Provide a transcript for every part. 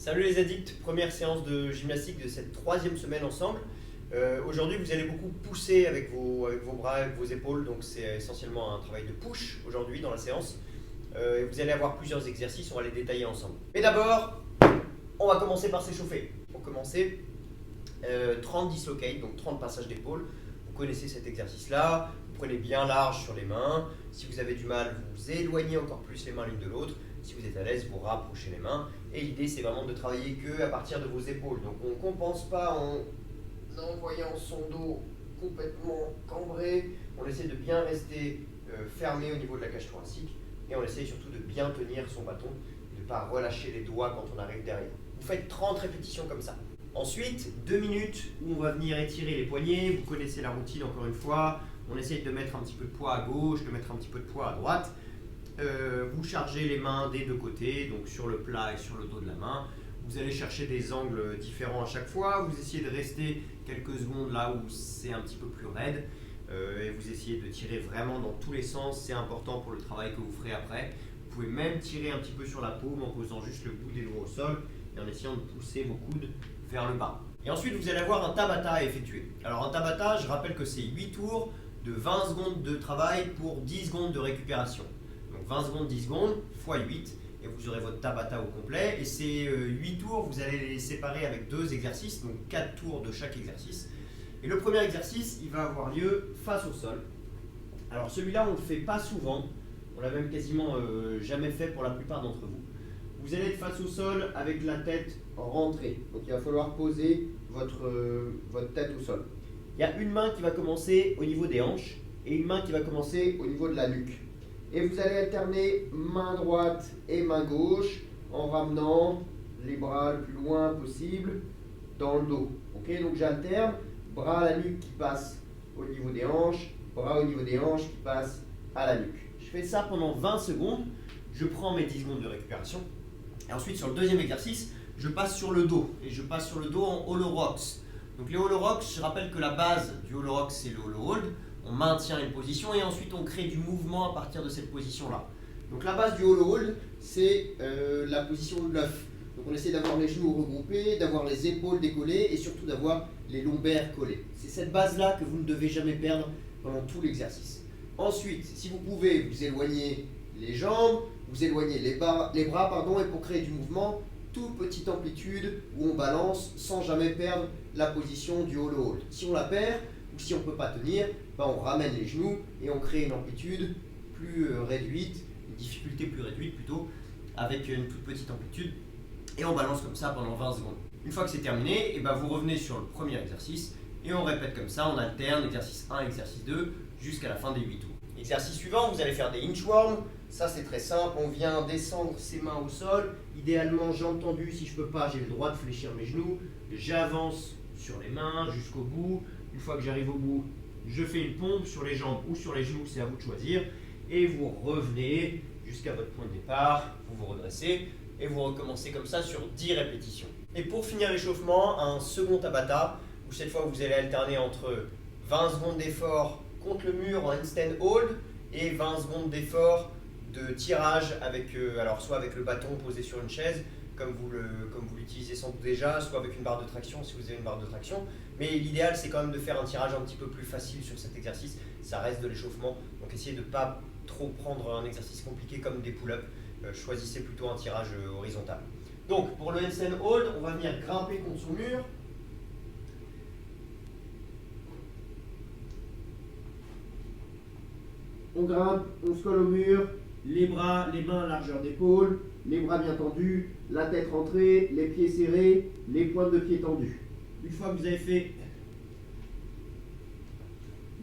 Salut les addicts, première séance de gymnastique de cette troisième semaine ensemble. Aujourd'hui vous allez beaucoup pousser avec vos bras, avec vos épaules, donc c'est essentiellement un travail de push aujourd'hui dans la séance. Et vous allez avoir plusieurs exercices, on va les détailler ensemble. Mais d'abord, on va commencer par s'échauffer. Pour commencer, 30 dislocates, donc 30 passages d'épaule. Vous connaissez cet exercice-là, vous prenez bien large sur les mains. Si vous avez du mal, vous éloignez encore plus les mains l'une de l'autre. Si vous êtes à l'aise, vous rapprochez les mains. Et l'idée, c'est vraiment de travailler que à partir de vos épaules. Donc on ne compense pas en envoyant son dos complètement cambré. On essaie de bien rester fermé au niveau de la cage thoracique. Et on essaie surtout de bien tenir son bâton, de ne pas relâcher les doigts quand on arrive derrière. Vous faites 30 répétitions comme ça. Ensuite, 2 minutes où on va venir étirer les poignets. Vous connaissez la routine encore une fois. On essaye de mettre un petit peu de poids à gauche, de mettre un petit peu de poids à droite. Vous chargez les mains des deux côtés, donc sur le plat et sur le dos de la main. Vous allez chercher des angles différents à chaque fois. Vous essayez de rester quelques secondes là où c'est un petit peu plus raide. Et vous essayez de tirer vraiment dans tous les sens. C'est important pour le travail que vous ferez après. Vous pouvez même tirer un petit peu sur la paume en posant juste le bout des doigts au sol et en essayant de pousser vos coudes vers le bas. Et ensuite, vous allez avoir un Tabata à effectuer. Alors un Tabata, je rappelle que c'est 8 tours de 20 secondes de travail pour 10 secondes de récupération. Donc 20 secondes, 10 secondes, x 8, et vous aurez votre Tabata au complet. Et ces 8 tours, vous allez les séparer avec 2 exercices, donc 4 tours de chaque exercice. Et le premier exercice, il va avoir lieu face au sol. Alors celui-là, on ne le fait pas souvent, on l'a même quasiment jamais fait pour la plupart d'entre vous. Vous allez être face au sol avec la tête rentrée. Donc il va falloir poser votre tête au sol. Il y a une main qui va commencer au niveau des hanches et une main qui va commencer au niveau de la nuque. Et vous allez alterner main droite et main gauche en ramenant les bras le plus loin possible dans le dos. Okay, donc j'alterne, bras à la nuque qui passe au niveau des hanches, bras au niveau des hanches qui passe à la nuque. Je fais ça pendant 20 secondes, je prends mes 10 secondes de récupération. Et ensuite sur le deuxième exercice, je passe sur le dos. Et je passe sur le dos en hollow rocks. Donc les hollow rocks, je rappelle que la base du hollow rock c'est le hollow hold. On maintient une position et ensuite on crée du mouvement à partir de cette position-là. Donc la base du hollow hold, c'est la position de l'œuf. Donc on essaie d'avoir les genoux regroupés, d'avoir les épaules décollées et surtout d'avoir les lombaires collés. C'est cette base-là que vous ne devez jamais perdre pendant tout l'exercice. Ensuite, si vous pouvez, vous éloignez les jambes, vous éloignez les bras, et pour créer du mouvement, toute petite amplitude où on balance sans jamais perdre la position du hollow hold. Si on la perd, ou si on ne peut pas tenir, on ramène les genoux et on crée une amplitude plus réduite, une difficulté plus réduite plutôt, avec une toute petite amplitude, et on balance comme ça pendant 20 secondes. Une fois que c'est terminé, vous revenez sur le premier exercice, et on répète comme ça, on alterne exercice 1, exercice 2, jusqu'à la fin des 8 tours. Exercice suivant, vous allez faire des inchworms. Ça c'est très simple, on vient descendre ses mains au sol. Idéalement, jambes tendues, si je ne peux pas, j'ai le droit de fléchir mes genoux. J'avance sur les mains jusqu'au bout. Une fois que j'arrive au bout, je fais une pompe sur les jambes ou sur les genoux, c'est à vous de choisir. Et vous revenez jusqu'à votre point de départ, vous vous redressez et vous recommencez comme ça sur 10 répétitions. Et pour finir l'échauffement, un second Tabata, où cette fois vous allez alterner entre 20 secondes d'effort contre le mur en handstand hold et 20 secondes d'effort de tirage avec, soit avec le bâton posé sur une chaise, comme vous l'utilisez sans doute déjà, soit avec une barre de traction si vous avez une barre de traction. Mais l'idéal c'est quand même de faire un tirage un petit peu plus facile sur cet exercice, ça reste de l'échauffement, donc essayez de ne pas trop prendre un exercice compliqué comme des pull-ups, choisissez plutôt un tirage horizontal. Donc pour le handstand hold, on va venir grimper contre son mur. On grimpe, on se colle au mur, les bras, les mains à largeur d'épaule, les bras bien tendus, la tête rentrée, les pieds serrés, les pointes de pied tendues. Une fois que vous avez fait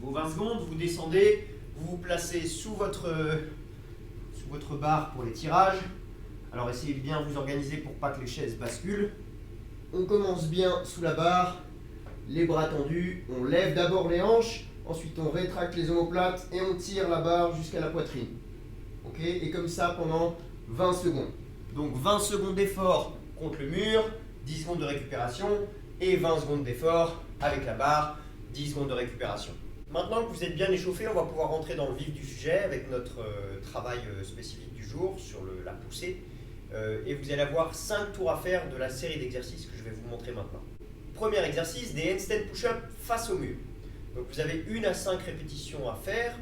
vos 20 secondes, vous descendez, vous vous placez sous votre barre pour les tirages. Alors essayez de bien vous organiser pour pas que les chaises basculent. On commence bien sous la barre, les bras tendus, on lève d'abord les hanches, ensuite on rétracte les omoplates et on tire la barre jusqu'à la poitrine. Okay, et comme ça pendant 20 secondes. Donc 20 secondes d'effort contre le mur, 10 secondes de récupération et 20 secondes d'effort avec la barre, 10 secondes de récupération. Maintenant que vous êtes bien échauffé, on va pouvoir rentrer dans le vif du sujet avec notre travail spécifique du jour sur la poussée. et vous allez avoir 5 tours à faire de la série d'exercices que je vais vous montrer maintenant. Premier exercice, des handstand push-up face au mur. Donc vous avez 1 à 5 répétitions à faire.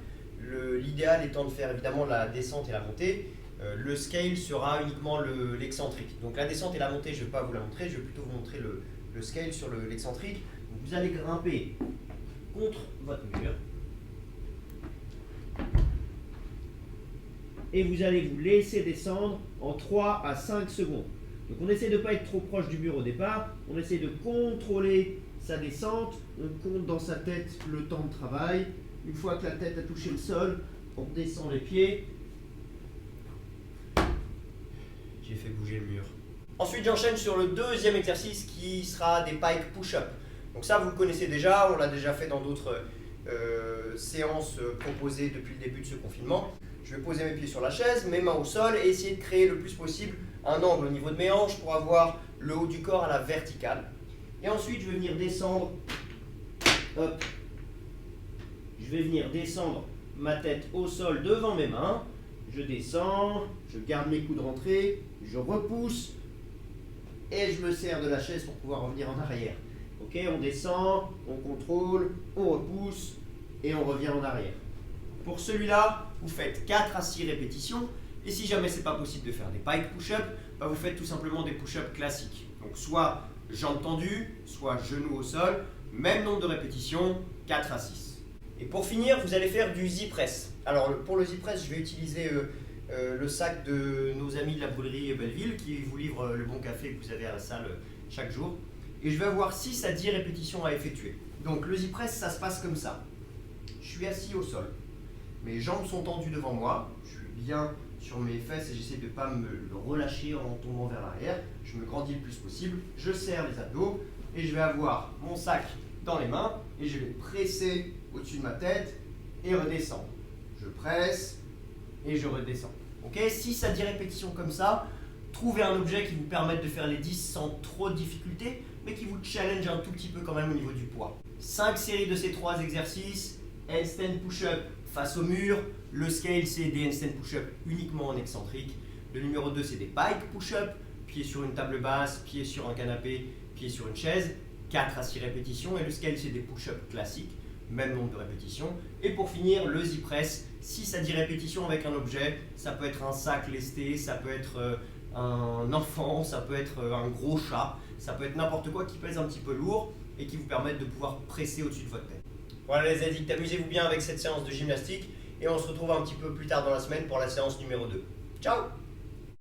L'idéal étant de faire évidemment la descente et la montée. Le scale sera uniquement l'excentrique. Donc la descente et la montée, je ne vais pas vous la montrer, je vais plutôt vous montrer le scale sur l'excentrique. Vous allez grimper contre votre mur. Et vous allez vous laisser descendre en 3 à 5 secondes. Donc on essaie de ne pas être trop proche du mur au départ, on essaie de contrôler sa descente, on compte dans sa tête le temps de travail. Une fois que la tête a touché le sol, on descend les pieds. J'ai fait bouger le mur. Ensuite j'enchaîne sur le deuxième exercice qui sera des pike push-up. Donc ça vous le connaissez déjà, on l'a déjà fait dans d'autres séances proposées depuis le début de ce confinement. Je vais poser mes pieds sur la chaise, mes mains au sol et essayer de créer le plus possible un angle au niveau de mes hanches pour avoir le haut du corps à la verticale. Et ensuite, je vais venir descendre. Hop. Je vais venir descendre ma tête au sol devant mes mains. Je descends, je garde mes coudes rentrés, je repousse et je me sers de la chaise pour pouvoir revenir en arrière. Ok, on descend, on contrôle, on repousse et on revient en arrière. Pour celui-là, vous faites 4 à 6 répétitions. Et si jamais ce n'est pas possible de faire des pike push-up, vous faites tout simplement des push-ups classiques. Donc soit jambes tendues, soit genoux au sol, même nombre de répétitions, 4 à 6. Et pour finir, vous allez faire du Z-press. Alors pour le Z-press, je vais utiliser le sac de nos amis de la brûlerie Belleville qui vous livre le bon café que vous avez à la salle chaque jour. Et je vais avoir 6 à 10 répétitions à effectuer. Donc le Z-press, ça se passe comme ça. Je suis assis au sol. Mes jambes sont tendues devant moi, je suis bien sur mes fesses et j'essaie de ne pas me relâcher en tombant vers l'arrière. Je me grandis le plus possible, je serre les abdos et je vais avoir mon sac dans les mains et je vais presser au-dessus de ma tête et redescendre. Je presse et je redescends. Ok, 6 à 10 répétitions comme ça, trouvez un objet qui vous permette de faire les 10 sans trop de difficulté, mais qui vous challenge un tout petit peu quand même au niveau du poids. 5 séries de ces 3 exercices, handstand push-up face au mur, le scale c'est des handstand push-up uniquement en excentrique, le numéro 2 c'est des pike push-up, pied sur une table basse, pied sur un canapé, pied sur une chaise, 4 à 6 répétitions, et le scale c'est des push-up classiques, même nombre de répétitions. Et pour finir, le Z-press, 6 à 10 répétitions avec un objet, ça peut être un sac lesté, ça peut être un enfant, ça peut être un gros chat, ça peut être n'importe quoi qui pèse un petit peu lourd et qui vous permette de pouvoir presser au-dessus de votre tête. Voilà les addicts, amusez-vous bien avec cette séance de gymnastique et on se retrouve un petit peu plus tard dans la semaine pour la séance numéro 2. Ciao!